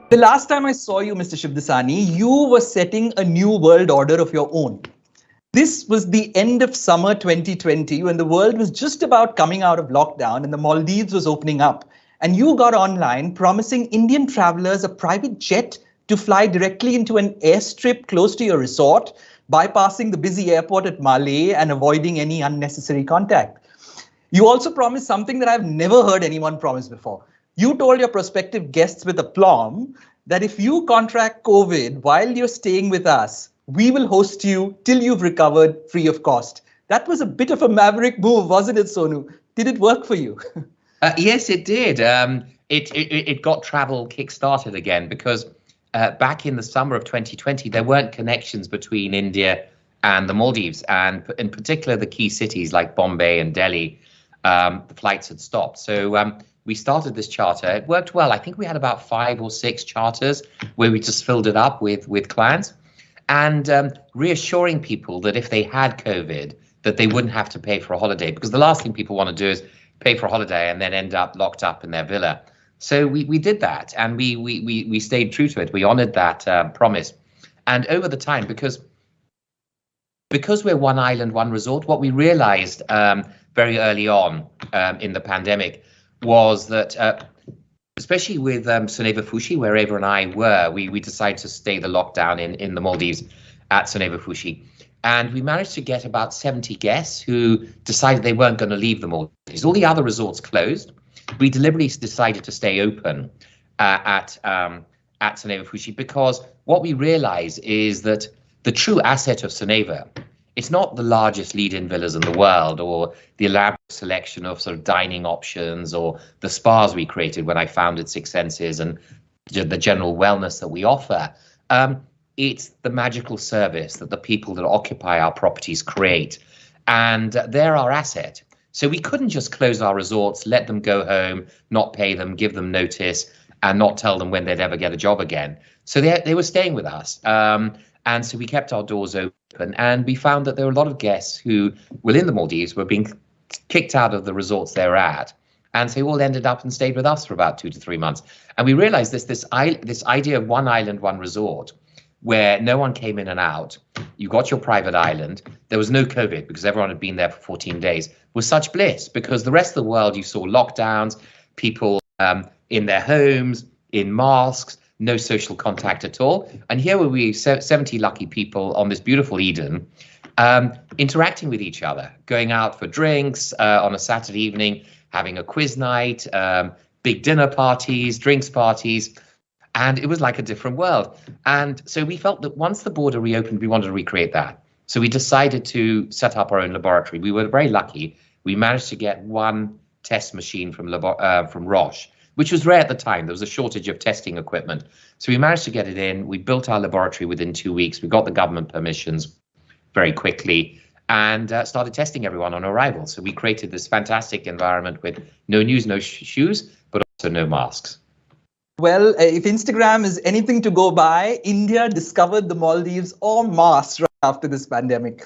The last time I saw you, Mr. Shivdasani, you were setting a new world order of your own. This was the end of summer 2020 when the world was just about coming out of lockdown and the Maldives was opening up. And you got online promising Indian travelers a private jet to fly directly into an airstrip close to your resort, bypassing the busy airport at Malé and avoiding any unnecessary contact. You also promised something that I've never heard anyone promise before. You told your prospective guests with aplomb that if you contract COVID while you're staying with us, we will host you till you've recovered free of cost. That was a bit of a maverick move, wasn't it, Sonu? Did it work for you? Yes, it did. It got travel kick-started again because back in the summer of 2020, there weren't connections between India and the Maldives, and in particular the key cities like Bombay and Delhi. The flights had stopped. So we started this charter. It worked well. I think we had about 5 or 6 charters where we just filled it up with clients and reassuring people that if they had COVID, that they wouldn't have to pay for a holiday, because the last thing people want to do is pay for a holiday and then end up locked up in their villa. So we did that, and we stayed true to it. We honored that promise. And over the time, because we're one island, one resort, what we realized very early on in the pandemic was that, especially with Soneva Fushi, where Ava and I were, we decided to stay the lockdown in the Maldives at Soneva Fushi. And we managed to get about 70 guests who decided they weren't going to leave the Maldives. All the other resorts closed. We deliberately decided to stay open at Soneva Fushi because what we realize is that the true asset of Soneva, it's not the largest lead-in villas in the world or the elaborate selection of sort of dining options or the spas we created when I founded Six Senses and the general wellness that we offer. It's the magical service that the people that occupy our properties create, and they're our asset. So we couldn't just close our resorts, let them go home, not pay them, give them notice, and not tell them when they'd ever get a job again. So they were staying with us. And so we kept our doors open, and we found that there were a lot of guests who were in the Maldives were being kicked out of the resorts they were at. And so they all ended up and stayed with us for about 2 to 3 months. And we realized this idea of one island, one resort, where no one came in and out, you got your private island, there was no COVID because everyone had been there for 14 days, was such bliss, because the rest of the world, you saw lockdowns, people in their homes, in masks, no social contact at all. And here were we, 70 lucky people on this beautiful Eden, interacting with each other, going out for drinks on a Saturday evening, having a quiz night, big dinner parties, drinks parties. And it was like a different world. And so we felt that once the border reopened, we wanted to recreate that. So we decided to set up our own laboratory. We were very lucky. We managed to get one test machine from Roche, which was rare at the time. There was a shortage of testing equipment. So we managed to get it in. We built our laboratory within 2 weeks. We got the government permissions very quickly and started testing everyone on arrival. So we created this fantastic environment with no news, no shoes, but also no masks. Well, if Instagram is anything to go by, India discovered the Maldives en masse right after this pandemic.